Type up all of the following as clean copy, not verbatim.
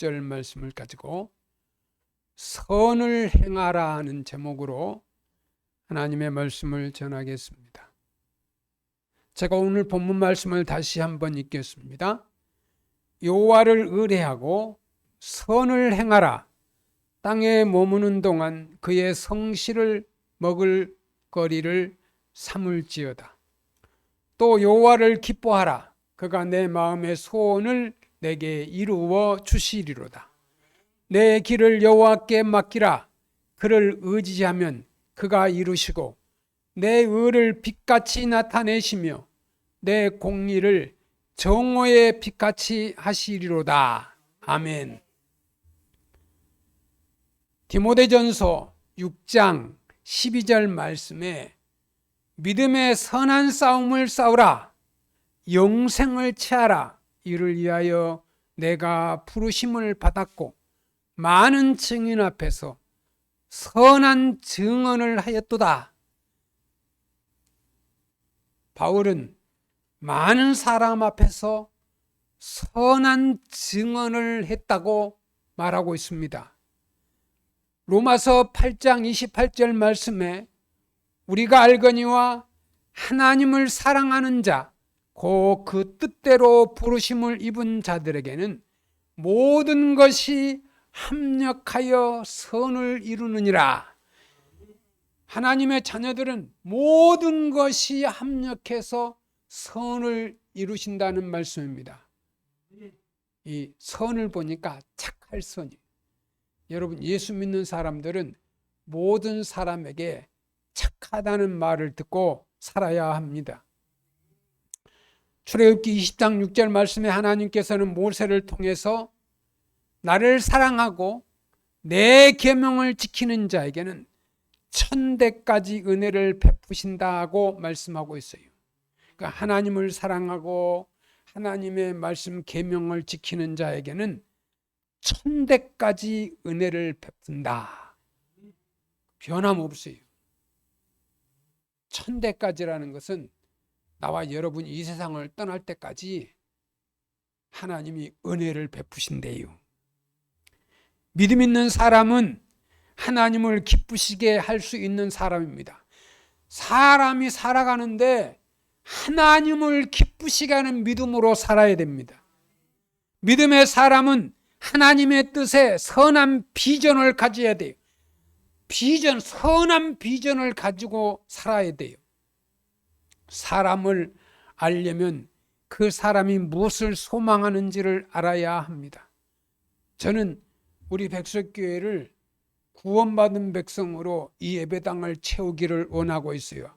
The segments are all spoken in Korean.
20절 말씀을 가지고 선을 행하라 하는 제목으로 하나님의 말씀을 전하겠습니다. 제가 오늘 본문 말씀을 다시 한번 읽겠습니다. 여호와를 의뢰하고 선을 행하라. 땅에 머무는 동안 그의 성실을 먹을 거리를 삼을지어다. 또 여호와를 기뻐하라. 그가 내 마음의 소원을 내게 이루어 주시리로다. 내 길을 여호와께 맡기라. 그를 의지하면 그가 이루시고 내 의를 빛같이 나타내시며 내 공의를 정오의 빛같이 하시리로다. 아멘. 디모데전서 6장 12절 말씀에 믿음의 선한 싸움을 싸우라. 영생을 취하라. 이를 위하여 내가 부르심을 받았고 많은 증인 앞에서 선한 증언을 하였도다. 바울은 많은 사람 앞에서 선한 증언을 했다고 말하고 있습니다. 로마서 8장 28절 말씀에 우리가 알거니와 하나님을 사랑하는 자, 곧 그 뜻대로 부르심을 입은 자들에게는 모든 것이 합력하여 선을 이루느니라. 하나님의 자녀들은 모든 것이 합력해서 선을 이루신다는 말씀입니다. 이 선을 보니까 착할 선이. 여러분, 예수 믿는 사람들은 모든 사람에게 착하다는 말을 듣고 살아야 합니다. 출애굽기 20장 6절 말씀에 하나님께서는 모세를 통해서 나를 사랑하고 내 계명을 지키는 자에게는 1000대까지 은혜를 베푸신다고 말씀하고 있어요. 그러니까 하나님을 사랑하고 하나님의 말씀 계명을 지키는 자에게는 1000대까지 은혜를 베푼다. 변함없어요. 1000대까지라는 것은 나와 여러분이 이 세상을 떠날 때까지 하나님이 은혜를 베푸신대요. 믿음 있는 사람은 하나님을 기쁘시게 할 수 있는 사람입니다. 사람이 살아가는데 하나님을 기쁘시게 하는 믿음으로 살아야 됩니다. 믿음의 사람은 하나님의 뜻에 선한 비전을 가져야 돼요. 선한 비전을 가지고 살아야 돼요. 사람을 알려면 그 사람이 무엇을 소망하는지를 알아야 합니다. 저는 우리 백석교회를 구원받은 백성으로 이 예배당을 채우기를 원하고 있어요.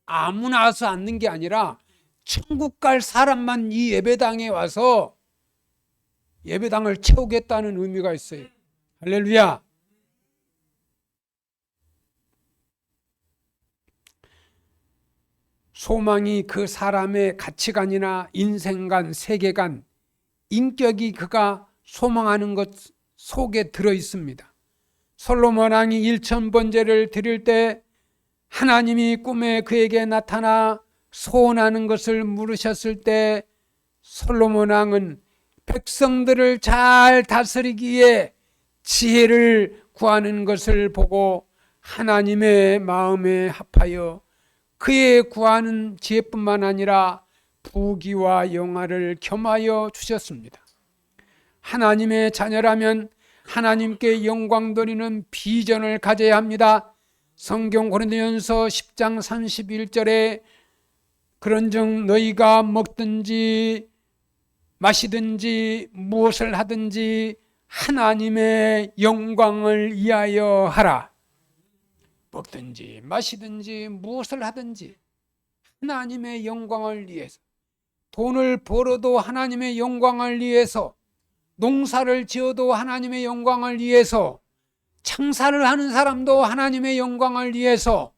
아무나 와서 앉는 게 아니라 천국 갈 사람만 이 예배당에 와서 예배당을 채우겠다는 의미가 있어요. 할렐루야. 소망이 그 사람의 가치관이나 인생관, 세계관, 인격이 그가 소망하는 것 속에 들어 있습니다. 솔로몬 왕이 1000번제를 드릴 때 하나님이 꿈에 그에게 나타나 소원하는 것을 물으셨을 때 솔로몬 왕은 백성들을 잘 다스리기에 지혜를 구하는 것을 보고 하나님의 마음에 합하여 그의 구하는 지혜뿐만 아니라 부귀와 영화를 겸하여 주셨습니다. 하나님의 자녀라면 하나님께 영광 돌리는 비전을 가져야 합니다. 성경 고린도전서 10장 31절에 그런즉 너희가 먹든지 마시든지 무엇을 하든지 하나님의 영광을 위하여 하라. 먹든지 마시든지 무엇을 하든지 하나님의 영광을 위해서, 돈을 벌어도 하나님의 영광을 위해서, 농사를 지어도 하나님의 영광을 위해서, 창사를 하는 사람도 하나님의 영광을 위해서,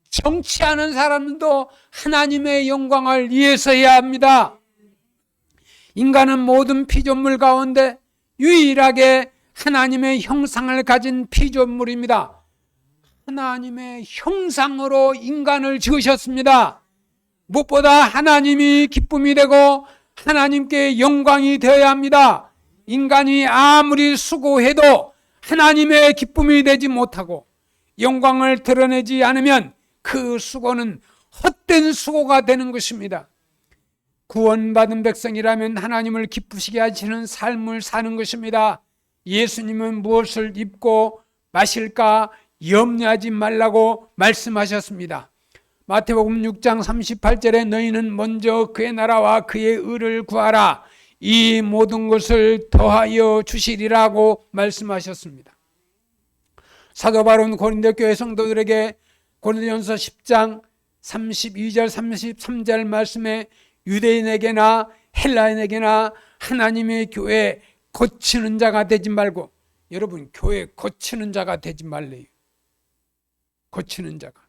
정치하는 사람도 하나님의 영광을 위해서 해야 합니다. 인간은 모든 피조물 가운데 유일하게 하나님의 형상을 가진 피조물입니다. 하나님의 형상으로 인간을 지으셨습니다. 무엇보다 하나님이 기쁨이 되고 하나님께 영광이 되어야 합니다. 인간이 아무리 수고해도 하나님의 기쁨이 되지 못하고 영광을 드러내지 않으면 그 수고는 헛된 수고가 되는 것입니다. 구원받은 백성이라면 하나님을 기쁘시게 하시는 삶을 사는 것입니다. 예수님은 무엇을 입고 마실까 염려하지 말라고 말씀하셨습니다. 마태복음 6장 38절에 너희는 먼저 그의 나라와 그의 의를 구하라. 이 모든 것을 더하여 주시리라고 말씀하셨습니다. 사도 바울은 고린도 교회 성도들에게 고린도전서 10장 32절 33절 말씀에 유대인에게나 헬라인에게나 하나님의 교회 거치는 자가 되지 말고, 여러분 교회 거치는 자가 되지 말래요. 거치는 자가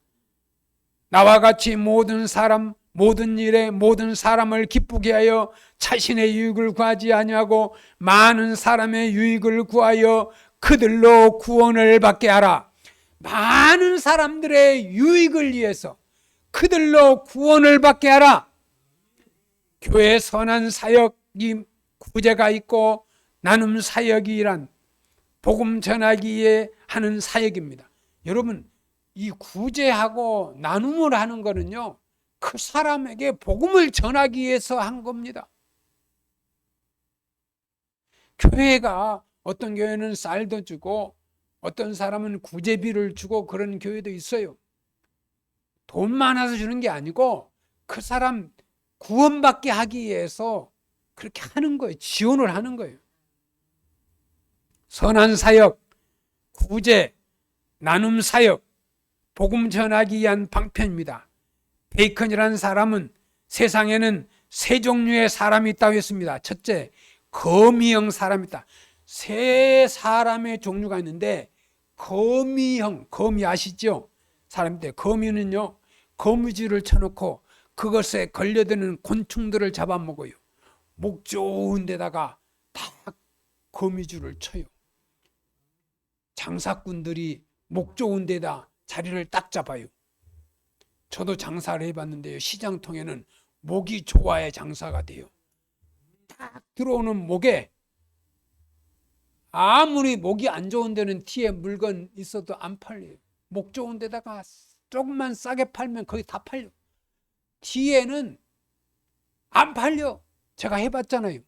나와 같이 모든 사람 모든 일에 모든 사람을 기쁘게 하여 자신의 유익을 구하지 아니하고 많은 사람의 유익을 구하여 그들로 구원을 받게 하라. 많은 사람들의 유익을 위해서 그들로 구원을 받게 하라. 교회 선한 사역이 구제가 있고 나눔 사역이란 복음 전하기 위해 하는 사역입니다. 여러분, 이 구제하고 나눔을 하는 거는요, 그 사람에게 복음을 전하기 위해서 한 겁니다. 교회가 어떤 교회는 쌀도 주고 어떤 사람은 구제비를 주고 그런 교회도 있어요. 돈 많아서 주는 게 아니고 그 사람 구원받게 하기 위해서 그렇게 하는 거예요. 지원을 하는 거예요. 선한 사역, 구제, 나눔 사역, 복음 전하기 위한 방편입니다. 베이컨이라는 사람은 세상에는 세 종류의 사람이 있다고 했습니다. 첫째, 거미형 사람이 있다. 세 사람의 종류가 있는데 거미형, 거미 아시죠? 사람인데 거미는요, 거미줄을 쳐놓고 그것에 걸려드는 곤충들을 잡아먹어요. 목 좋은 데다가 다 거미줄을 쳐요. 장사꾼들이 목 좋은 데다 자리를 딱 잡아요. 저도 장사를 해봤는데요, 시장통에는 목이 좋아야 장사가 돼요. 딱 들어오는 목에, 아무리 목이 안 좋은 데는 뒤에 물건 있어도 안 팔려요. 목 좋은 데다가 조금만 싸게 팔면 거기 다 팔려. 뒤에는 안 팔려. 제가 해봤잖아요.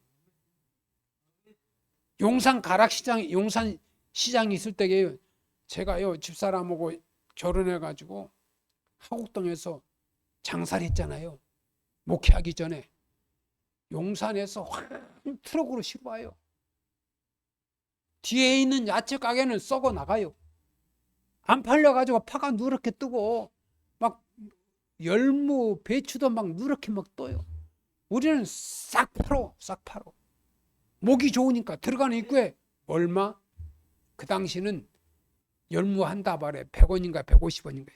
용산 가락시장, 용산 시장이 있을 때에요, 제가요 집사람하고 결혼해가지고 하곡동에서 장사를 했잖아요. 목회하기 전에 용산에서 한 트럭으로 실어와요. 뒤에 있는 야채 가게는 썩어 나가요. 안 팔려가지고 파가 누렇게 뜨고 막 열무, 배추도 막 누렇게 막 떠요. 우리는 싹 팔어, 싹 팔어. 목이 좋으니까 들어가는 입구에 얼마? 그 당시는 열무 한 다발에 100원인가 150원인가.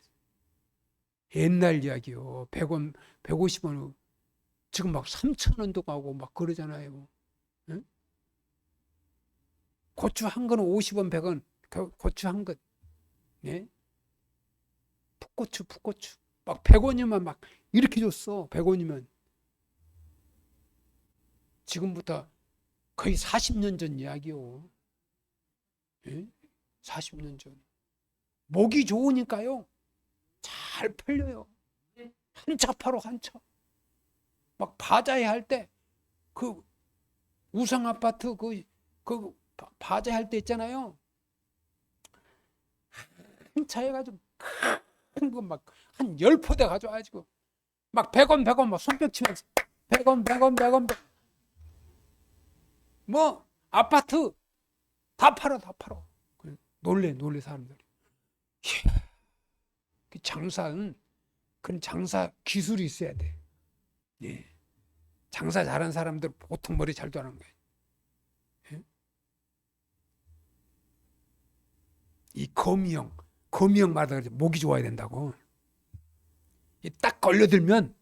옛날 이야기요. 100원, 150원. 지금 막 3,000원도 가고 막 그러잖아요. 응? 고추 한 건은 50원, 100원. 고추 한 건. 네? 풋고추. 막 100원이면 막 이렇게 줬어. 100원이면. 지금부터 거의 40년 전 이야기요. 네? 40년 전. 목이 좋으니까요, 잘 팔려요. 한 차 팔어, 한 차. 막 바자회 할 때, 그 우성 아파트 그 바자회 할 때 있잖아요. 한 차 해가지고 큰 거 막 한 10포대 가져와가지고 막 100원 막 손뼉 치면서 100원. 뭐 아파트 다 팔어. 놀래 사람들이. 장사는 그런 장사 기술이 있어야 돼. 예. 장사 잘하는 사람들 보통 머리 잘 도는 거예요. 예? 이 거미형마다 목이 좋아야 된다고. 딱 걸려들다면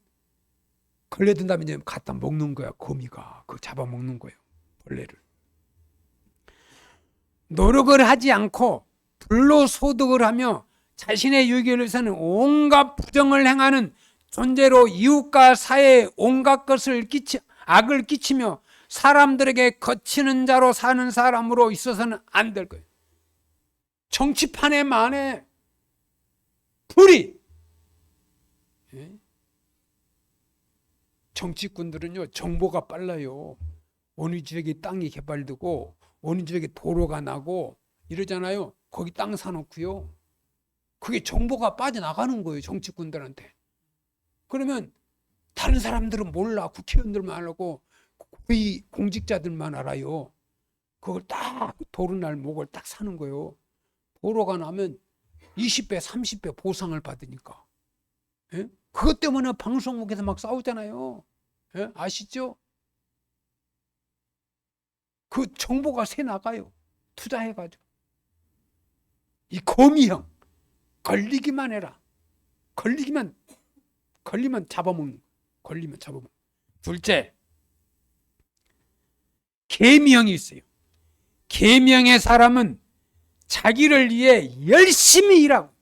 이제 갖다 먹는 거야. 거미가 그 잡아먹는 거예요, 벌레를. 노력을 하지 않고 불로소득을 하며 자신의 유익을 위해서는 온갖 부정을 행하는 존재로 이웃과 사회에 온갖 것을 악을 끼치며 사람들에게 거치는 자로 사는 사람으로 있어서는 안 될 거예요. 정치판에만의 불이. 정치꾼들은요, 정보가 빨라요. 어느 지역에 땅이 개발되고 어느 지역에 도로가 나고 이러잖아요. 거기 땅 사놓고요. 그게 정보가 빠져나가는 거예요, 정치꾼들한테. 그러면 다른 사람들은 몰라. 국회의원들만 알고 고위 공직자들만 알아요. 그걸 딱 도로날 목을 딱 사는 거예요. 도로가 나면 20배, 30배 보상을 받으니까. 예? 그것 때문에 방송국에서 막 싸우잖아요. 예? 아시죠? 그 정보가 새 나가요. 투자해가지고. 이 거미형. 걸리기만 해라. 걸리면 잡아먹는. 걸리면 잡아먹는. 둘째, 계명이 있어요. 계명의 사람은 자기를 위해 열심히 일하고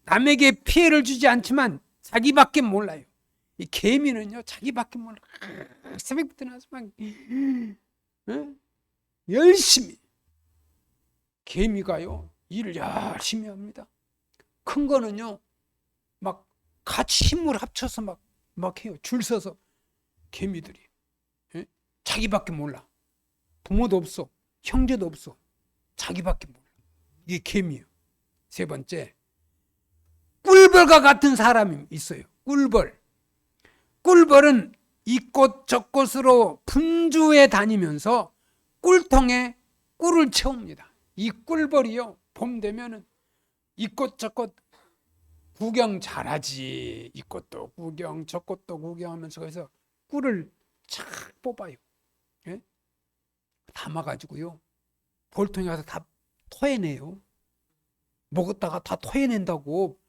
남에게 피해를 주지 않지만 자기밖에 몰라요. 이 계미는요, 자기밖에 몰라. 새벽부터 나서 막 열심히. 계미가요, 일을 열심히 합니다. 큰 거는요, 막 같이 힘을 합쳐서 막 해요. 줄 서서. 계미들이. 자기밖에 몰라. 부모도 없어. 형제도 없어. 자기밖에 몰라. 이게 계미예요. 세 번째, 꿀벌과 같은 사람이 있어요. 꿀벌. 꿀벌은 이곳 저곳으로 분주해 다니면서 꿀통에 꿀을 채웁니다. 이 꿀벌이요, 봄 되면은 이곳 저곳 구경 잘하지. 이것도 구경 저것도 구경하면서 그래서 꿀을 착 뽑아요. 예? 담아가지고요, 볼통에 가서 다 토해내요. 먹었다가 다 토해낸다고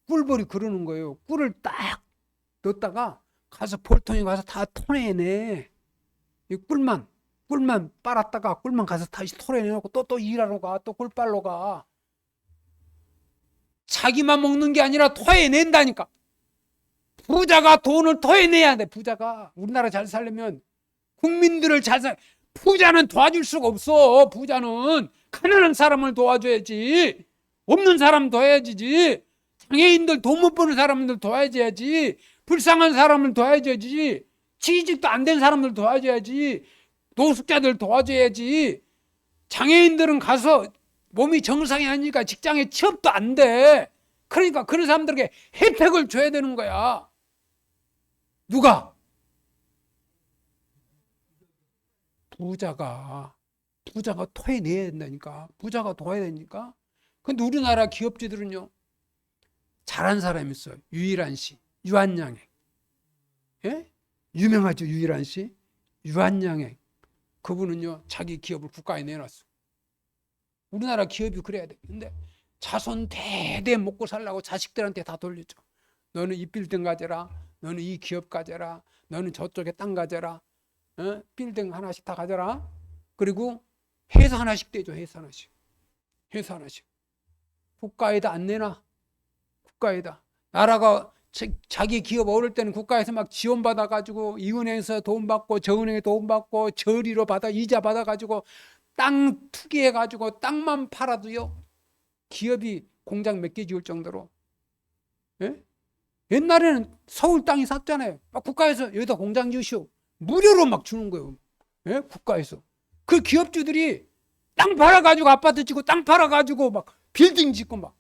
꿀벌이 그러는 거예요. 꿀을 딱 넣었다가 가서 볼통에 가서 다 토해내. 이 꿀만 빨았다가 꿀만 가서 다시 토해내놓고 또 일하러 가. 또 꿀빨러 가. 자기만 먹는 게 아니라 토해낸다니까. 부자가 돈을 토해내야 돼. 부자가 우리나라 잘 살려면 국민들을 부자는 도와줄 수가 없어. 부자는 가난한 사람을 도와줘야지. 없는 사람 도와야지. 장애인들 돈 못 버는 사람들 도와줘야지. 불쌍한 사람을 도와줘야지. 취직도 안 된 사람들 도와줘야지. 노숙자들 도와줘야지. 장애인들은 가서 몸이 정상이 아니니까 직장에 취업도 안 돼. 그러니까 그런 사람들에게 혜택을 줘야 되는 거야. 누가? 부자가 토해내야 된다니까. 부자가 도와야 되니까. 근데 우리나라 기업주들은요, 잘한 사람이 있어요. 유일한 씨, 유한양행. 예? 유명하죠, 유일한 씨. 유한양행. 그분은요, 자기 기업을 국가에 내놨어. 우리나라 기업이 그래야 돼. 근데 자손 대대 먹고 살라고 자식들한테 다 돌렸죠. 너는 이 빌딩 가져라. 너는 이 기업 가져라. 너는 저쪽에 땅 가져라. 빌딩 하나씩 다 가져라. 그리고 회사 하나씩 떼줘. 회사 하나씩. 국가에다 안 내놔. 국가에다. 나라가 자기 기업 어릴 때는 국가에서 막 지원 받아가지고 이 은행에서 돈 받고 저 은행에 돈 받고 저리로 받아 이자 받아가지고 땅 투기해가지고 땅만 팔아도요, 기업이 공장 몇 개 지을 정도로. 예? 옛날에는 서울 땅이 샀잖아요. 막 국가에서 여기다 공장 지으시오. 무료로 막 주는 거예요. 예? 국가에서. 그 기업주들이 땅 팔아가지고 아파트 짓고 땅 팔아가지고 막 빌딩 짓고 막.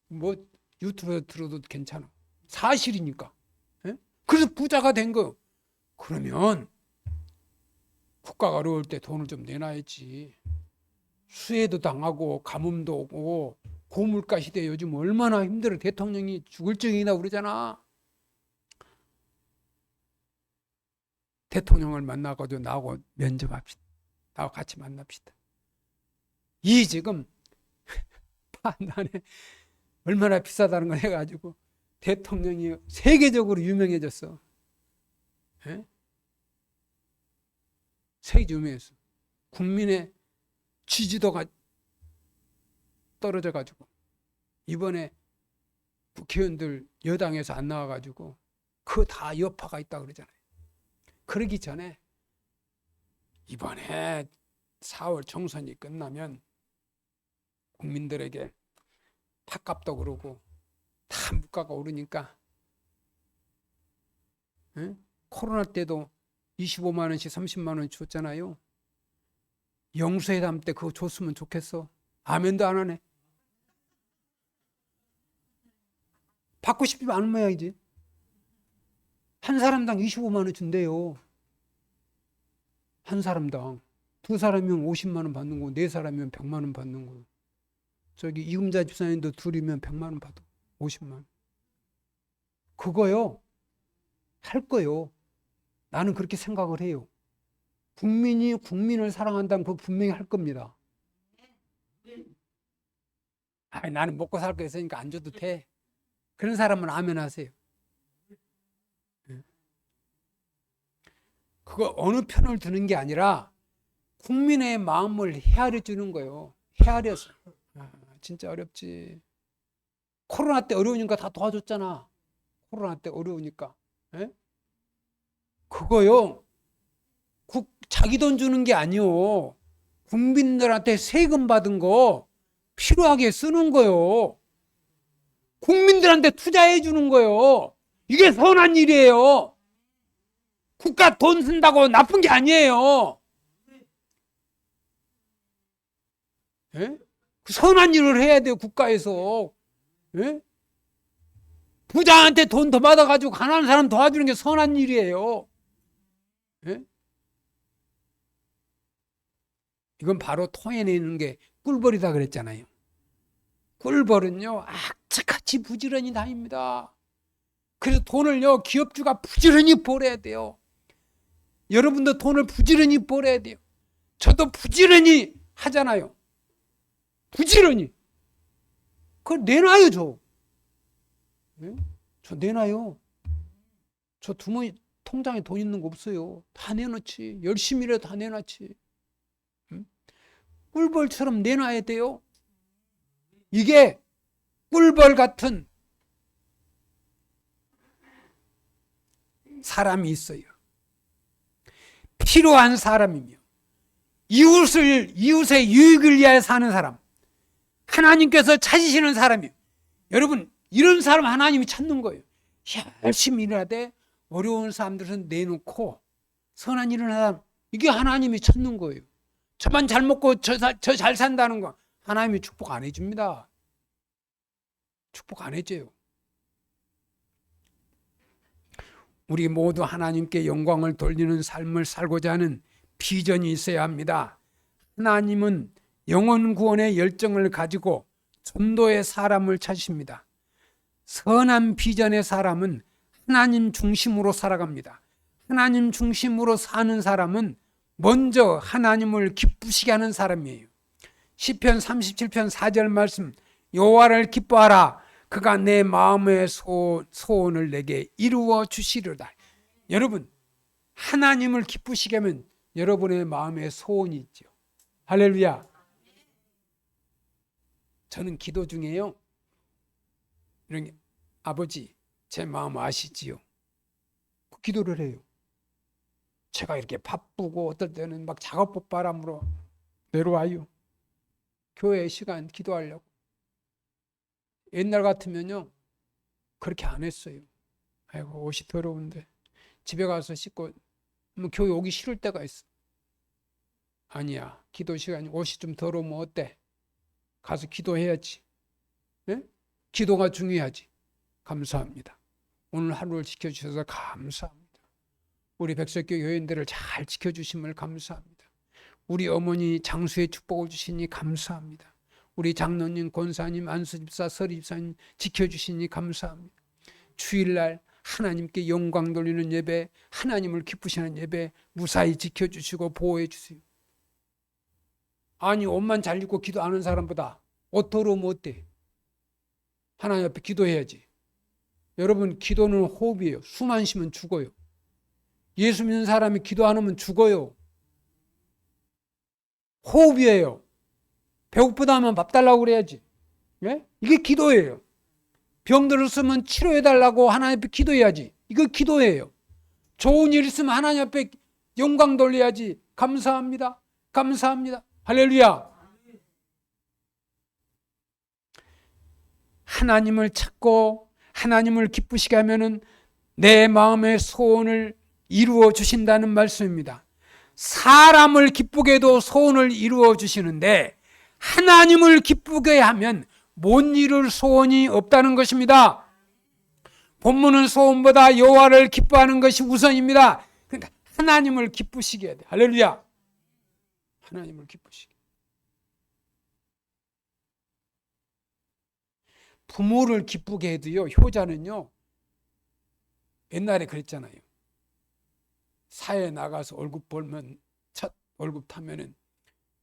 뭐 유튜브에 들어도 괜찮아. 사실이니까. 예? 그래서 부자가 된 거예요. 그러면 국가가 어려울 때 돈을 좀 내놔야지. 수해도 당하고 가뭄도 오고 고물가 시대 요즘 얼마나 힘들어. 대통령이 죽을 정이나 그러잖아. 대통령을 만나고도 나하고 면접합시다. 나하고 같이 만납시다. 이 지금 판단에 얼마나 비싸다는 걸 해가지고 대통령이 세계적으로 유명해졌어. 예? 세계 유명했어. 국민의 지지도가 떨어져가지고 이번에 국회의원들 여당에서 안 나와가지고 그 다 여파가 있다 그러잖아요. 그러기 전에 이번에 4월 총선이 끝나면 국민들에게 팥값도 그러고 다 물가가 오르니까, 응? 코로나 때도 25만 원씩 30만 원 줬잖아요. 영수회담 때 그거 줬으면 좋겠어. 아멘도 안 하네. 받고 싶지 않은 모양이지. 한 사람당 25만 원 준대요. 한 사람당. 두 사람이면 50만 원 받는 거고, 네 사람이면 100만 원 받는 거고. 저기 이금자 집사님도 둘이면 100만 원 받아. 50만 원. 그거요. 할 거요. 나는 그렇게 생각을 해요. 국민이 국민을 사랑한다면 그거 분명히 할 겁니다. 나는 먹고 살 거 있으니까 안 줘도 돼. 그런 사람은 아멘 하세요. 그거 어느 편을 드는 게 아니라 국민의 마음을 헤아려 주는 거예요. 헤아려서. 진짜 어렵지. 코로나 때 어려우니까 다 도와줬잖아. 코로나 때 어려우니까. 에? 그거요. 자기 돈 주는 게 아니요. 국민들한테 세금 받은 거 필요하게 쓰는 거요. 국민들한테 투자해 주는 거요. 이게 선한 일이에요. 국가 돈 쓴다고 나쁜 게 아니에요. 예? 선한 일을 해야 돼요, 국가에서. 예? 부자한테 돈 더 받아가지고 가난한 사람 도와주는 게 선한 일이에요. 예? 이건 바로 토해내는 게 꿀벌이다 그랬잖아요. 꿀벌은요, 악착같이 부지런히 다닙니다. 그래서 돈을요, 기업주가 부지런히 벌어야 돼요. 여러분도 돈을 부지런히 벌어야 돼요. 저도 부지런히 하잖아요. 부지런히. 그걸 내놔요, 저. 네? 저 내놔요. 저 주머니 통장에 돈 있는 거 없어요. 다 내놓지. 열심히라도 다 내놨지. 응? 꿀벌처럼 내놔야 돼요. 이게 꿀벌 같은 사람이 있어요. 필요한 사람이며 이웃의 유익을 위하여 사는 사람, 하나님께서 찾으시는 사람이에요. 여러분, 이런 사람 하나님이 찾는 거예요. 열심히 일하되 어려운 사람들은 내놓고 선한 일을 하는 사람, 이게 하나님이 찾는 거예요. 저만 잘 먹고 저 잘 산다는 거 하나님이 축복 안 해줍니다. 축복 안 해줘요. 우리 모두 하나님께 영광을 돌리는 삶을 살고자 하는 비전이 있어야 합니다. 하나님은 영혼 구원의 열정을 가지고 전도의 사람을 찾으십니다. 선한 비전의 사람은 하나님 중심으로 살아갑니다. 하나님 중심으로 사는 사람은 먼저 하나님을 기쁘시게 하는 사람이에요. 시편 37편 4절 말씀, 여호와를 기뻐하라. 그가 내 마음의 소원을 내게 이루어 주시리로다. 여러분, 하나님을 기쁘시게 하면 여러분의 마음에 소원이 있죠. 할렐루야. 저는 기도 중에요, 이런 게, 아버지 제 마음 아시지요? 그 기도를 해요. 제가 이렇게 바쁘고 어떨 때는 막 작업 바람으로 내려와요. 교회 시간 기도하려고. 옛날 같으면요 그렇게 안 했어요. 아이고 옷이 더러운데 집에 가서 씻고 교회 오기 싫을 때가 있어. 아니야, 기도 시간이 옷이 좀 더러우면 어때? 가서 기도해야지. 네? 기도가 중요하지. 감사합니다. 오늘 하루를 지켜주셔서 감사합니다. 우리 백석교 여인들을 잘 지켜주심을 감사합니다. 우리 어머니 장수의 축복을 주시니 감사합니다. 우리 장로님, 권사님, 안수집사, 서리집사님 지켜주시니 감사합니다. 주일날 하나님께 영광 돌리는 예배, 하나님을 기쁘시는 예배 무사히 지켜주시고 보호해 주세요. 아니 옷만 잘 입고 기도 안 하는 사람보다 옷 더러우면 어때? 하나님 앞에 기도해야지. 여러분, 기도는 호흡이에요. 숨 안 쉬면 죽어요. 예수 믿는 사람이 기도 안 하면 죽어요. 호흡이에요. 배고프다 하면 밥 달라고 그래야지. 예? 이게 기도예요. 병 들었으면 치료해달라고 하나님 앞에 기도해야지. 이거 기도예요. 좋은 일 있으면 하나님 앞에 영광 돌려야지. 감사합니다. 감사합니다. 할렐루야. 하나님을 찾고 하나님을 기쁘시게 하면은 내 마음의 소원을 이루어 주신다는 말씀입니다. 사람을 기쁘게 해도 소원을 이루어 주시는데 하나님을 기쁘게 하면 못 이룰 소원이 없다는 것입니다. 본문은 소원보다 여호와를 기뻐하는 것이 우선입니다. 그러니까 하나님을 기쁘시게 해야 돼. 할렐루야. 하나님을 기쁘시게. 부모를 기쁘게 해도요, 효자는요, 옛날에 그랬잖아요. 사회에 나가서 월급 벌면, 첫 월급 타면은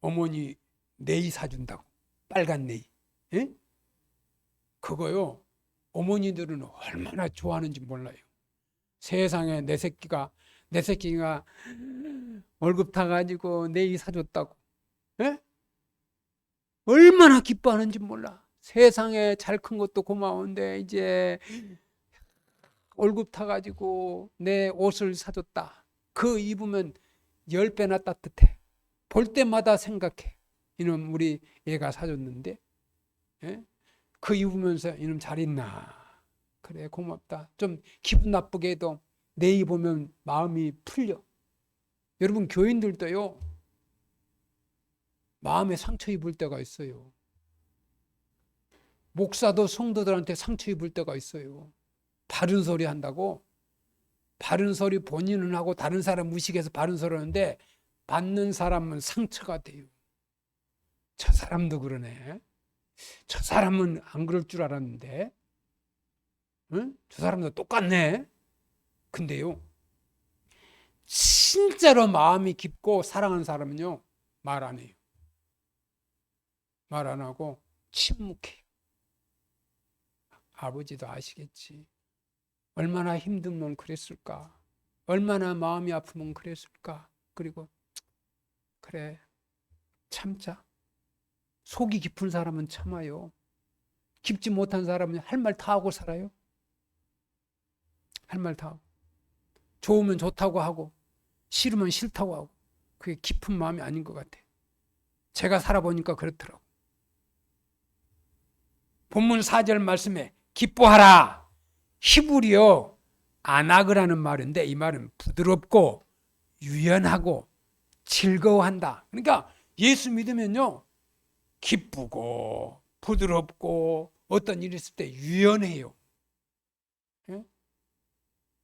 어머니 네이 사준다고. 빨간 네이. 예? 그거요, 어머니들은 얼마나 좋아하는지 몰라요. 세상에 내 새끼가 월급 타가지고 네이 사줬다고. 예? 얼마나 기뻐하는지 몰라. 세상에 잘 큰 것도 고마운데 이제 월급 타가지고 내 옷을 사줬다. 그 입으면 10배나 따뜻해. 볼 때마다 생각해. 이놈 우리 얘가 사줬는데, 예? 그 입으면서 이놈 잘 있나. 그래 고맙다. 좀 기분 나쁘게 해도 내 입으면 마음이 풀려. 여러분 교인들도요, 마음에 상처 입을 때가 있어요. 목사도 성도들한테 상처 입을 때가 있어요. 바른 소리 한다고. 바른 소리 본인은 하고 다른 사람 무식해서 바른 소리 하는데 받는 사람은 상처가 돼요. 저 사람도 그러네. 저 사람은 안 그럴 줄 알았는데, 응? 저 사람도 똑같네. 근데요, 진짜로 마음이 깊고 사랑하는 사람은요, 말 안 해요. 말 안 하고 침묵해요. 아버지도 아시겠지. 얼마나 힘들면 그랬을까. 얼마나 마음이 아프면 그랬을까. 그리고 그래 참자. 속이 깊은 사람은 참아요. 깊지 못한 사람은 할 말 다 하고 살아요. 할 말 다 하고. 좋으면 좋다고 하고 싫으면 싫다고 하고. 그게 깊은 마음이 아닌 것 같아. 제가 살아보니까 그렇더라고. 본문 4절 말씀에 기뻐하라. 히브리어 아나그라는 말인데 이 말은 부드럽고 유연하고 즐거워한다. 그러니까 예수 믿으면요, 기쁘고 부드럽고 어떤 일이 있을 때 유연해요. 예?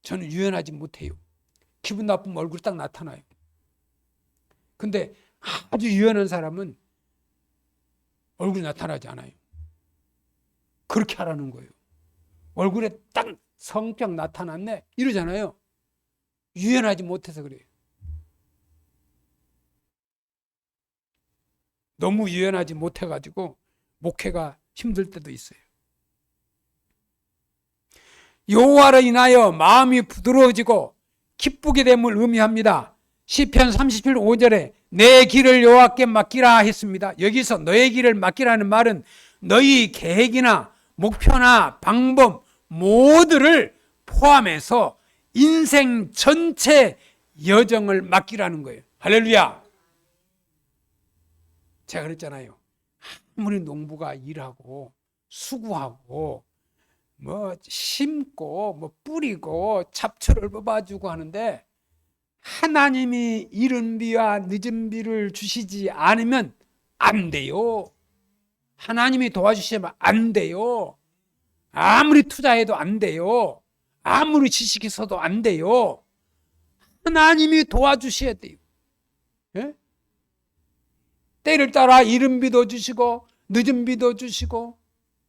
저는 유연하지 못해요. 기분 나쁘면 얼굴이 딱 나타나요. 근데 아주 유연한 사람은 얼굴이 나타나지 않아요. 그렇게 하라는 거예요. 얼굴에 딱 성격 나타났네 이러잖아요. 유연하지 못해서 그래요. 너무 유연하지 못해가지고 목회가 힘들 때도 있어요. 여호와로 인하여 마음이 부드러워지고 기쁘게 됨을 의미합니다. 시편 37 5절에 내 길을 여호와께 맡기라 했습니다. 여기서 너의 길을 맡기라는 말은 너희 계획이나 목표나 방법 모두를 포함해서 인생 전체 여정을 맡기라는 거예요. 할렐루야. 제가 그랬잖아요. 아무리 농부가 일하고 수고하고 뭐 심고 뭐 뿌리고 잡초를 뽑아주고 하는데 하나님이 이른 비와 늦은 비를 주시지 않으면 안 돼요. 하나님이 도와주시면 안 돼요. 아무리 투자해도 안 돼요. 아무리 지식이 있어도 안 돼요. 하나님이 도와주셔야 돼요. 예? 때를 따라 이른 비도 주시고 늦은 비도 주시고,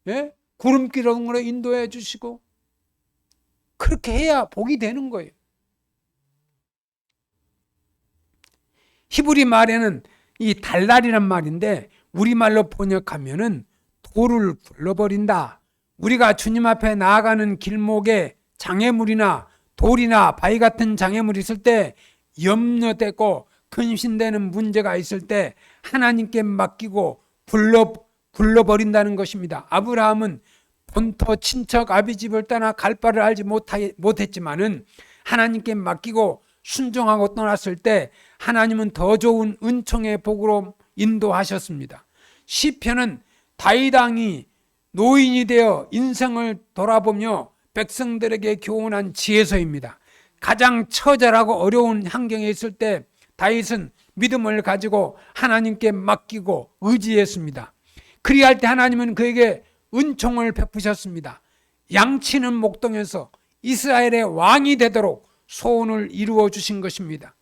예? 구름기둥으로 인도해 주시고, 그렇게 해야 복이 되는 거예요. 히브리 말에는 이 달날이란 말인데 우리말로 번역하면은 돌을 굴러버린다. 우리가 주님 앞에 나아가는 길목에 장애물이나 돌이나 바위 같은 장애물이 있을 때, 염려되고 근심되는 문제가 있을 때 하나님께 맡기고 굴러버린다는 것입니다. 아브라함은 본토 친척 아비 집을 떠나 갈 바를 알지 못했지만은 하나님께 맡기고 순종하고 떠났을 때 하나님은 더 좋은 은총의 복으로 인도하셨습니다. 시편은 다윗 왕이 노인이 되어 인생을 돌아보며 백성들에게 교훈한 지혜서입니다. 가장 처절하고 어려운 환경에 있을 때 다윗은 믿음을 가지고 하나님께 맡기고 의지했습니다. 그리할 때 하나님은 그에게 은총을 베푸셨습니다. 양치는 목동에서 이스라엘의 왕이 되도록 소원을 이루어 주신 것입니다.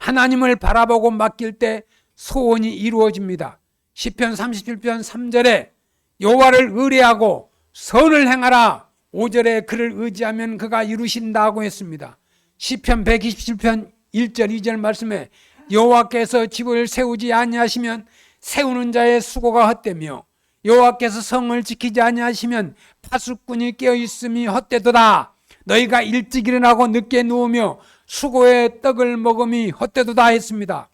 하나님을 바라보고 맡길 때 소원이 이루어집니다. 시편 37편 3절에 여호와를 의뢰하고 선을 행하라. 5절에 그를 의지하면 그가 이루신다고 했습니다. 시편 127편 1절 2절 말씀에 여호와께서 집을 세우지 아니하시면 세우는 자의 수고가 헛되며 여호와께서 성을 지키지 아니하시면 파수꾼이 깨어있음이 헛되도다. 너희가 일찍 일어나고 늦게 누우며 수고의 떡을 먹음이 헛되도다 했습니다.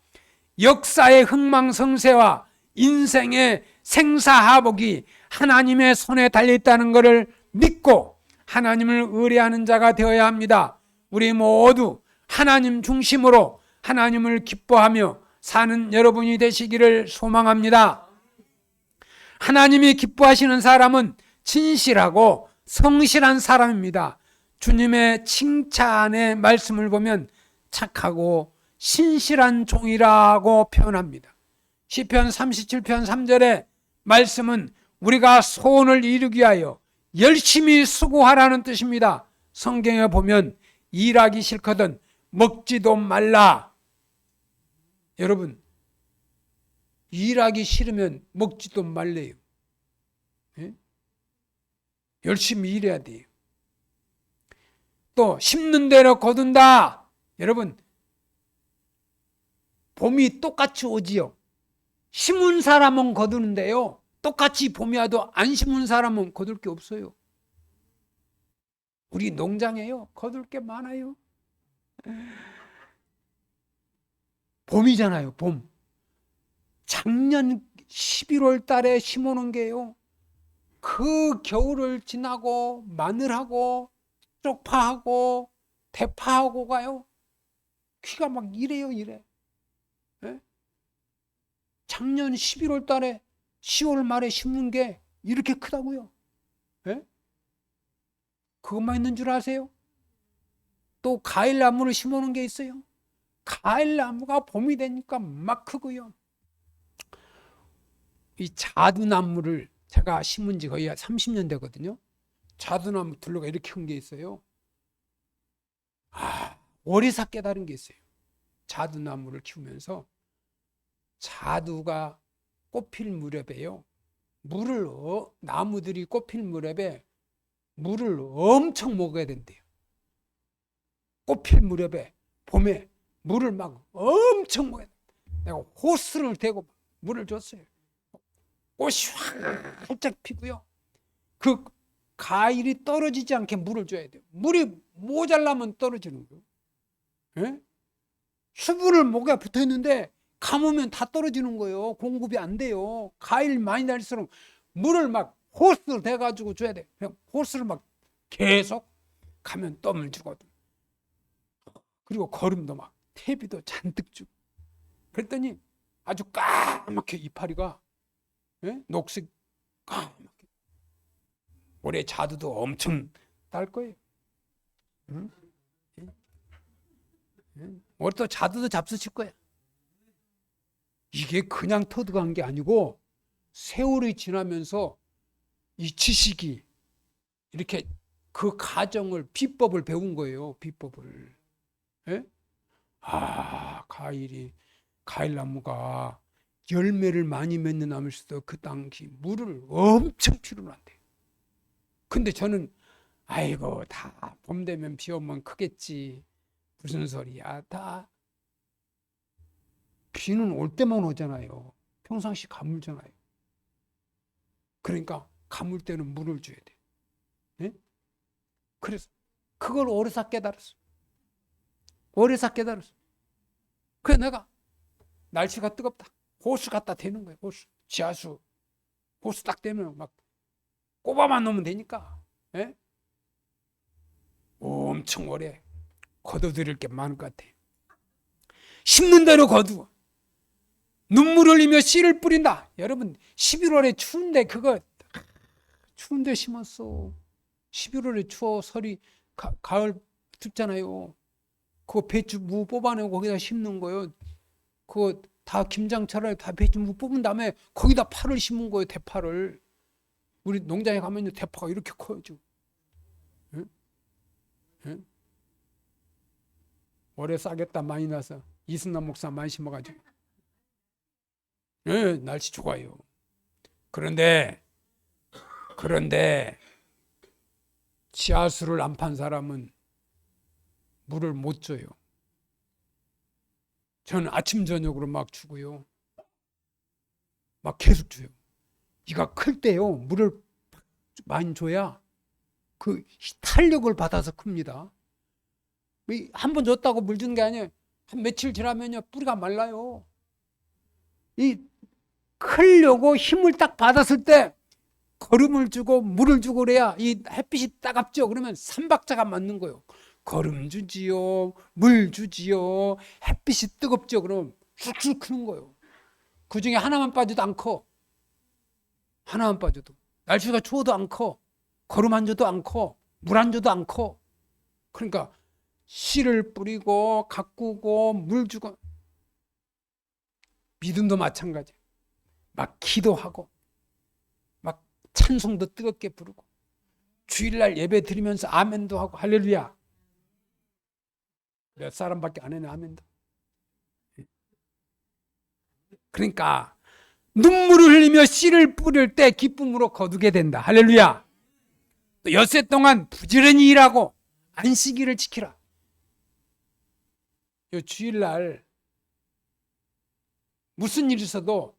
역사의 흥망성쇠와 인생의 생사하복이 하나님의 손에 달려있다는 것을 믿고 하나님을 의뢰하는 자가 되어야 합니다. 우리 모두 하나님 중심으로 하나님을 기뻐하며 사는 여러분이 되시기를 소망합니다. 하나님이 기뻐하시는 사람은 진실하고 성실한 사람입니다. 주님의 칭찬의 말씀을 보면 착하고 신실한 종이라고 표현합니다. 시편 37편 3절의 말씀은 우리가 소원을 이루기 위하여 열심히 수고하라는 뜻입니다. 성경에 보면 일하기 싫거든 먹지도 말라. 여러분, 일하기 싫으면 먹지도 말래요. 예? 열심히 일해야 돼요. 또 심는 대로 거둔다. 여러분, 봄이 똑같이 오지요. 심은 사람은 거두는데요, 똑같이 봄이 와도 안 심은 사람은 거둘 게 없어요. 우리 농장에요, 거둘 게 많아요. 봄이잖아요, 봄. 작년 11월 달에 심어놓은 게요, 그 겨울을 지나고 마늘하고 쪽파하고 대파하고 가요. 귀가 막 이래요, 이래. 예? 작년 11월 달에 10월 말에 심는 게 이렇게 크다고요. 예? 그것만 있는 줄 아세요? 또 과일나무를 심어놓은 게 있어요. 과일나무가 봄이 되니까 막 크고요. 이 자두나무를 제가 심은 지 거의 30년 되거든요. 자두나무 둘러가 이렇게 큰 게 있어요. 오리사 깨달은 게 있어요. 자두나무를 키우면서 자두가 꽃필 무렵에요, 나무들이 꽃필 무렵에 물을 엄청 먹어야 된대요. 꽃필 무렵에 봄에 물을 막 엄청 먹어야 돼. 내가 호스를 대고 물을 줬어요. 꽃이 활짝 피고요, 그 과일이 떨어지지 않게 물을 줘야 돼요. 물이 모자라면 떨어지는 거예요. 예? 수분을 목에 붙어 있는데 감으면 다 떨어지는 거예요. 공급이 안 돼요. 과일 많이 달수록 물을 막 호스를 대가지고 줘야 돼. 그냥 호스를 막 계속 가면 뜸을 주거든. 그리고 거름도 막 퇴비도 잔뜩 주고. 그랬더니 아주 까맣게 이파리가, 예? 녹색 까맣게. 올해 자두도 엄청 딸 거예요. 응? 올해 또 자두도 잡수실 거야. 이게 그냥 터득한 게 아니고 세월이 지나면서 이 지식이 이렇게 그 과정을, 비법을 배운 거예요. 비법을. 예? 과일나무가 열매를 많이 맺는 나무일수도 그 당시 물을 엄청 필요로 한대요. 근데 저는 아이고, 다 봄 되면 비 오면 크겠지. 무슨 소리야. 다 비는 올 때만 오잖아요. 평상시 가물잖아요. 그러니까 가물 때는 물을 줘야 돼. 네? 그래서 그걸 오래사 깨달았어. 그래서 내가 날씨가 뜨겁다, 호수 갖다 대는 거예요. 호수, 지하수 호수 딱 대면 막 꼽아만 놓으면 되니까. 예? 엄청 오래 거둬들일 게 많을 것 같아요. 심는 대로 거두어 눈물 흘리며 씨를 뿌린다. 여러분 11월에 추운데 그거 추운데 심었어. 11월에 추워 설이 가을 춥잖아요. 그거 배추 무 뽑아내고 거기다 심는 거예요. 그거 다 김장철에 다 배추 무 뽑은 다음에 거기다 파를 심은 거예요. 대파를. 우리 농장에 가면 대파가 이렇게 커요 지금. 응? 응? 올해 싸겠다 많이 나서 이승남 목사 많이 심어가지고. 네, 날씨 좋아요. 그런데 지하수를 안 판 사람은 물을 못 줘요. 저는 아침 저녁으로 막 주고요. 막 계속 줘요. 이가 클 때요 물을 많이 줘야 그 탄력을 받아서 큽니다. 한 번 줬다고 물 주는 게 아니에요. 한 며칠 지나면요 뿌리가 말라요. 이 크려고 힘을 딱 받았을 때 거름을 주고 물을 주고 그래야 이 햇빛이 따갑죠. 그러면 삼박자가 맞는 거예요. 거름 주지요, 물 주지요, 햇빛이 뜨겁죠. 그럼 쑥쑥 크는 거예요. 그 중에 하나만 빠져도 안 커. 하나만 빠져도. 날씨가 추워도 안 커. 거름 안 줘도 안 커. 물 안 줘도 안 커. 그러니까 씨를 뿌리고 가꾸고 물 주고. 믿음도 마찬가지. 막 기도하고 막 찬송도 뜨겁게 부르고 주일날 예배 드리면서 아멘도 하고 할렐루야. 몇 사람밖에 안 해요 아멘도. 그러니까 눈물을 흘리며 씨를 뿌릴 때 기쁨으로 거두게 된다. 할렐루야. 또 엿새 동안 부지런히 일하고 안식일을 지키라. 요 주일날 무슨 일이 있어도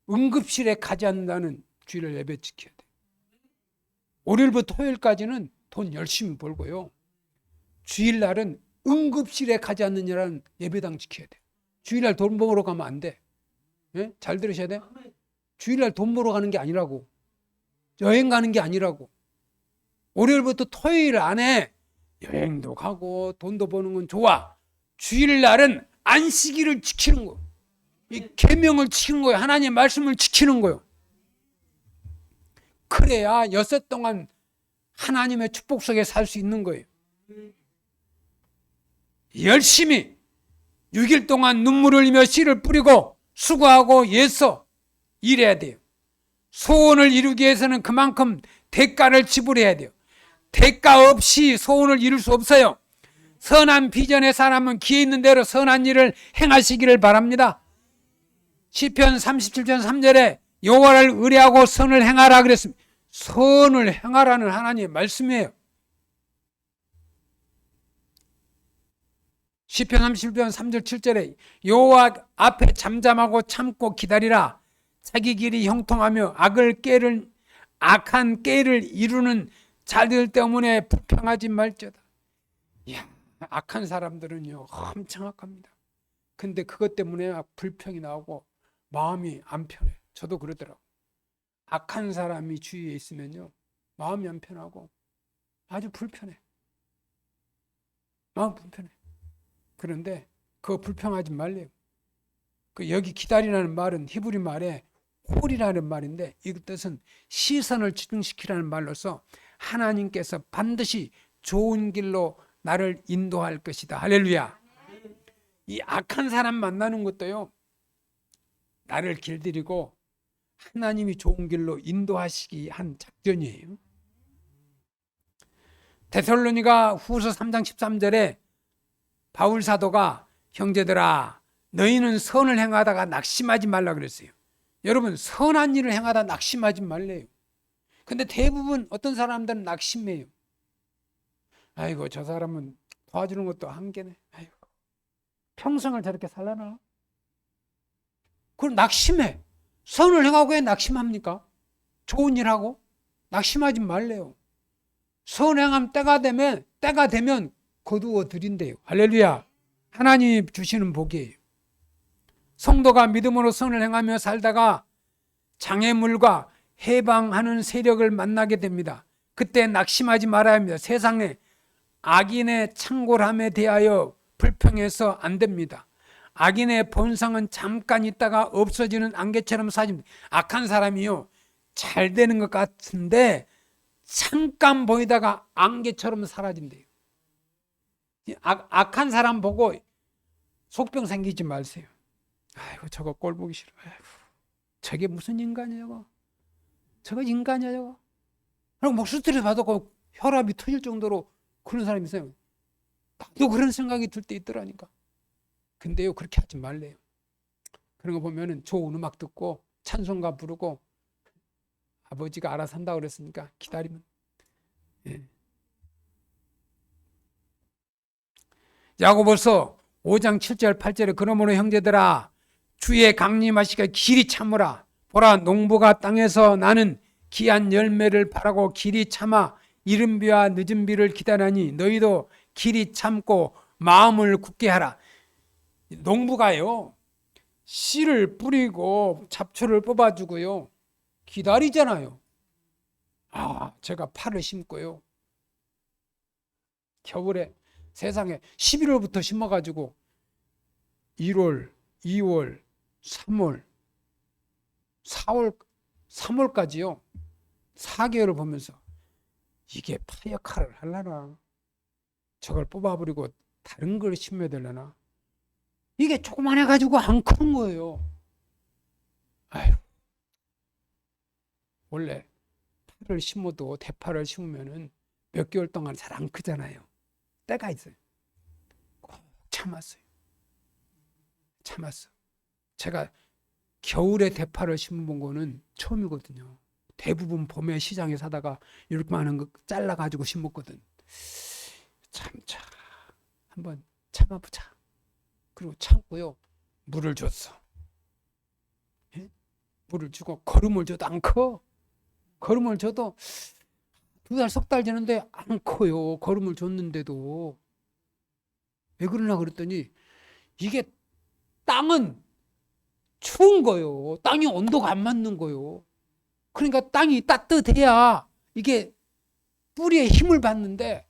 응급실에 가지 않는다는 주일날 예배 지켜야 돼. 월요일부터 토요일까지는 돈 열심히 벌고요. 주일날은 응급실에 가지 않느냐라는 예배당 지켜야 돼. 주일날 돈 벌러 가면 안 돼. 예? 잘 들으셔야 돼. 주일날 돈 벌러 가는 게 아니라고. 여행 가는 게 아니라고. 월요일부터 토요일 안에 여행도 가고 돈도 버는 건 좋아. 주일날은 안식일을 지키는 거. 이 계명을 지키는 거예요. 하나님의 말씀을 지키는 거예요. 그래야 엿새 동안 하나님의 축복 속에 살 수 있는 거예요. 열심히 6일 동안 눈물을 흘리며 씨를 뿌리고 수고하고 애써 일해야 돼요. 소원을 이루기 위해서는 그만큼 대가를 지불해야 돼요. 대가 없이 소원을 이룰 수 없어요. 선한 비전의 사람은 기회 있는 대로 선한 일을 행하시기를 바랍니다. 시편 37편 3절에 여호와를 의뢰하고 선을 행하라 그랬습니다. 선을 행하라는 하나님의 말씀이에요. 시편 37편 3절 7절에 여호와 앞에 잠잠하고 참고 기다리라. 자기 길이 형통하며 악한 꾀를 이루는 자들 때문에 불평하지 말지어다. 이야, 악한 사람들은요 엄청 악합니다. 근데 그것 때문에 불평이 나오고 마음이 안 편해. 저도 그러더라고요. 악한 사람이 주위에 있으면요 마음이 안 편하고 아주 불편해. 마음 불편해. 그런데 그거 불평하지 말래요. 여기 기다리라는 말은 히브리 말에 홀이라는 말인데 이 뜻은 시선을 집중시키라는 말로서 하나님께서 반드시 좋은 길로 나를 인도할 것이다. 할렐루야. 이 악한 사람 만나는 것도요 나를 길들이고 하나님이 좋은 길로 인도하시기 한 작전이에요. 데살로니가 후서 3장 13절에 바울 사도가 형제들아 너희는 선을 행하다가 낙심하지 말라 그랬어요. 여러분 선한 일을 행하다 낙심하지 말래요. 근데 대부분 어떤 사람들은 낙심해요. 아이고 저 사람은 도와주는 것도 한계네. 아이고 평생을 저렇게 살라나? 그럼 낙심해. 선을 행하고 왜 낙심합니까? 좋은 일하고 낙심하지 말래요. 선행함 때가 되면 거두어 드린대요. 할렐루야. 하나님이 주시는 복이에요. 성도가 믿음으로 선을 행하며 살다가 장애물과 해방하는 세력을 만나게 됩니다. 그때 낙심하지 말아야 합니다. 세상에 악인의 창궐함에 대하여 불평해서 안 됩니다. 악인의 본성은 잠깐 있다가 없어지는 안개처럼 사라집니다. 악한 사람이요, 잘 되는 것 같은데 잠깐 보이다가 안개처럼 사라진대요. 악한 사람 보고 속병 생기지 마세요. 아이고, 저거 꼴 보기 싫어. 아이고, 저게 무슨 인간이야 저거. 저거 인간이야 저거. 그리고 막 스트레스 받고 혈압이 터질 정도로 그런 사람이 있어요. 나도 그런 생각이 들 때 있더라니까. 근데요, 그렇게 하지 말래요. 그런 거 보면은 좋은 음악 듣고 찬송가 부르고 아버지가 알아서 한다고 그랬으니까 기다리면. 예. 야고보서 5장 7절 8절에 그러므로 형제들아 주의 강림하시기가 길이 참으라. 보라, 농부가 땅에서 나는 귀한 열매를 바라고 길이 참아 이른 비와 늦은 비를 기다리니 너희도 길이 참고 마음을 굳게 하라. 농부가요, 씨를 뿌리고 잡초를 뽑아주고요, 기다리잖아요. 제가 파를 심고요, 겨울에 세상에 11월부터 심어가지고 1월, 2월, 3월, 4월, 3월까지요 4개월을 보면서 이게 파 역할을 하려나, 저걸 뽑아버리고 다른 걸 심어야 되려나, 이게 조그만해가지고 안 크는 거예요. 아유, 원래 파를 심어도 대파를 심으면은 몇 개월 동안 잘 안 크잖아요. 때가 있어요. 꼭 참았어요. 참았어. 제가 겨울에 대파를 심어본 거는 처음이거든요. 대부분 봄에 시장에 사다가 이렇게 많은 거 잘라가지고 심었거든. 참자, 한번 참아보자. 그리고 참고요, 물을 줬어. 예? 물을 주고 거름을 줘도 안 커. 거름을 줘도 2달, 3달 지는데 안 커요. 거름을 줬는데도. 왜 그러나 그랬더니 이게 땅은 추운 거요. 땅이 온도가 안 맞는 거요. 그러니까 땅이 따뜻해야 이게 뿌리에 힘을 받는데,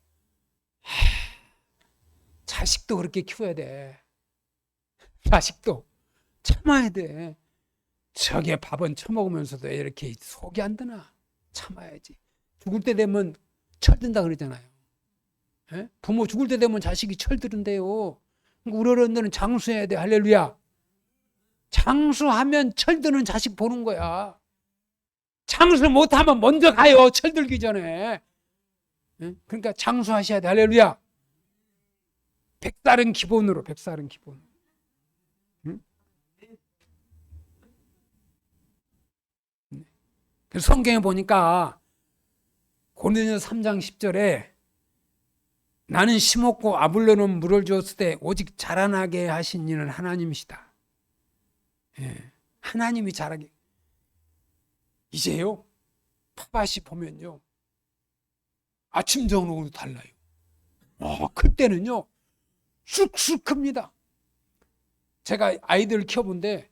자식도 그렇게 키워야 돼. 자식도 참아야 돼. 저게 밥은 처먹으면서도 이렇게 속이 안 드나? 참아야지. 죽을 때 되면 철든다 그러잖아요. 예? 부모 죽을 때 되면 자식이 철드는데요. 우리 어른들은 장수해야 돼. 할렐루야. 장수하면 철드는 자식 보는 거야. 장수 못하면 먼저 가요. 철들기 전에. 예? 그러니까 장수하셔야 돼. 할렐루야. 100살은 기본으로, 100살은 기본. 응? 그래서 성경에 보니까 고린도전서 3장 10절에 나는 심었고 아볼로는 물을 주었을 때 오직 자라나게 하신 이는 하나님이시다. 예, 하나님이 자라게. 이제요, 팥밭이 보면요, 아침 저녁으로 달라요. 그때는요 쑥쑥 큽니다. 제가 아이들을 키워본데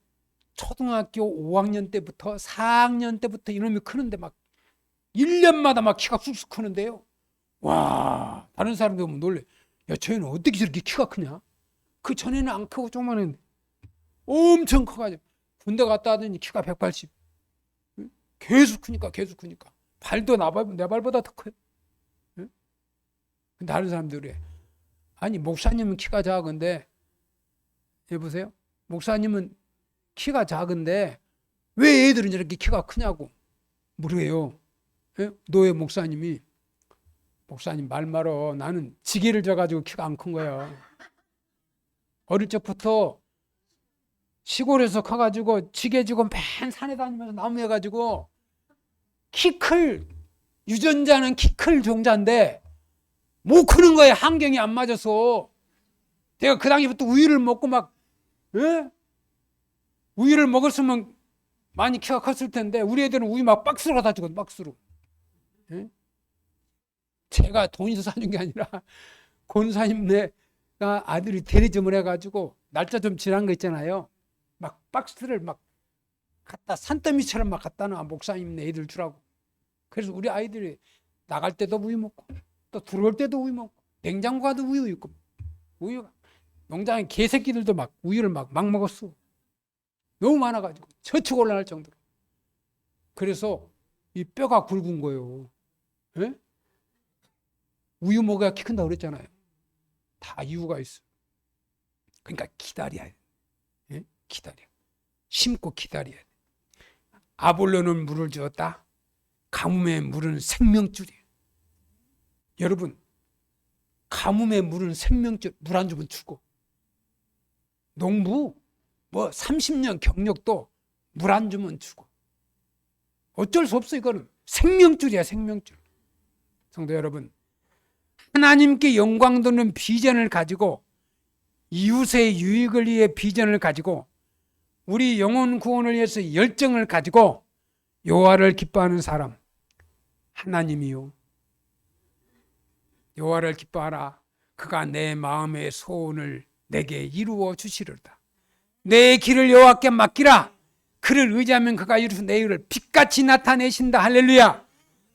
초등학교 5학년 때부터 4학년 때부터 이놈이 크는데 막 1년마다 막 키가 쑥쑥 크는데요. 와, 다른 사람들 보면 놀래. 야, 쟤는 어떻게 저렇게 키가 크냐? 그 전에는 안 크고 조그마한 엄청 커가지고 군대 갔다 하더니 키가 180. 계속 크니까 계속 크니까 발도 내 발보다 더 커요. 근데 다른 사람들이 아니 목사님은 키가 작은데, 여보세요? 목사님은 키가 작은데 왜 애들은 이렇게 키가 크냐고 물어요. 노예 목사님이, 목사님 말 말어. 나는 지게를 져가지고 키가 안 큰 거야. 어릴 적부터 시골에서 커가지고 지게 지고 맨 산에 다니면서 나무 해가지고 키 클 유전자는 키 클 종자인데 못 크는 거야. 환경이 안 맞아서. 내가 그 당시부터 우유를 먹고 막, 우유를 먹었으면 많이 키가 컸을 텐데 우리 애들은 우유 막 박스로 갖다 주거든, 박스로. 제가 돈이 사는 게 아니라 권사님네가 아들이 대리점을 해가지고 날짜 좀 지난 거 있잖아요. 막 박스를 막 갖다 산더미처럼 막 갖다 놔. 목사님네 애들 주라고. 그래서 우리 아이들이 나갈 때도 우유 먹고 또 들어올 때도 우유 먹고 냉장고 가도 우유 있고, 우유가 농장에 개새끼들도 막 우유를 막 먹었어. 너무 많아가지고 처치곤란할 정도로. 그래서 이 뼈가 굵은 거예요. 예? 우유 먹어야 키 큰다고 그랬잖아요. 다 이유가 있어. 그러니까 기다려야 돼. 예? 기다려. 심고 기다려야 돼. 아볼로는 물을 주었다. 가뭄의 물은 생명줄이에요. 여러분, 가뭄의 물은 생명줄. 물 안 주면 죽어. 농부 뭐 30년 경력도 물 안 주면 죽어. 어쩔 수 없어. 이거는 생명줄이야, 생명줄. 성도 여러분, 하나님께 영광 돌리는 비전을 가지고, 이웃의 유익을 위해 비전을 가지고, 우리 영혼 구원을 위해서 열정을 가지고 여호와를 기뻐하는 사람, 하나님이요, 여호와를 기뻐하라. 그가 내 마음의 소원을 내게 이루어 주시리로다. 내 길을 여호와께 맡기라. 그를 의지하면 그가 이루어서 내 일을 빛같이 나타내신다. 할렐루야.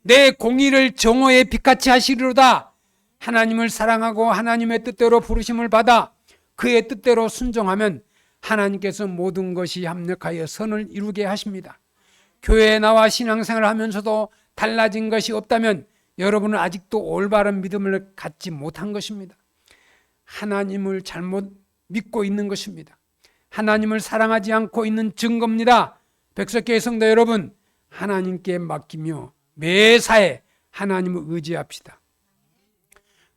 내 공의를 정오의 빛같이 하시리로다. 하나님을 사랑하고 하나님의 뜻대로 부르심을 받아 그의 뜻대로 순종하면 하나님께서 모든 것이 합력하여 선을 이루게 하십니다. 교회에 나와 신앙생활을 하면서도 달라진 것이 없다면 여러분은 아직도 올바른 믿음을 갖지 못한 것입니다. 하나님을 잘못 믿고 있는 것입니다. 하나님을 사랑하지 않고 있는 증거입니다. 백석교회 성도 여러분, 하나님께 맡기며 매사에 하나님을 의지합시다.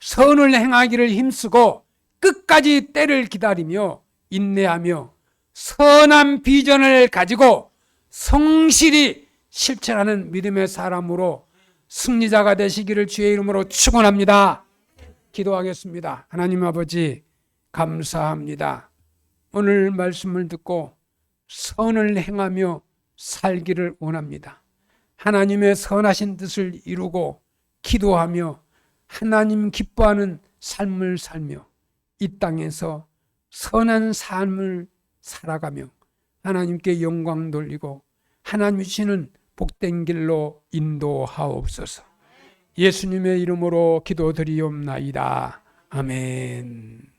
선을 행하기를 힘쓰고 끝까지 때를 기다리며 인내하며 선한 비전을 가지고 성실히 실천하는 믿음의 사람으로 승리자가 되시기를 주의 이름으로 축원합니다. 기도하겠습니다. 하나님 아버지, 감사합니다. 오늘 말씀을 듣고 선을 행하며 살기를 원합니다. 하나님의 선하신 뜻을 이루고 기도하며 하나님 기뻐하는 삶을 살며 이 땅에서 선한 삶을 살아가며 하나님께 영광 돌리고 하나님 주시는 복된 길로 인도하옵소서. 예수님의 이름으로 기도드리옵나이다. 아멘.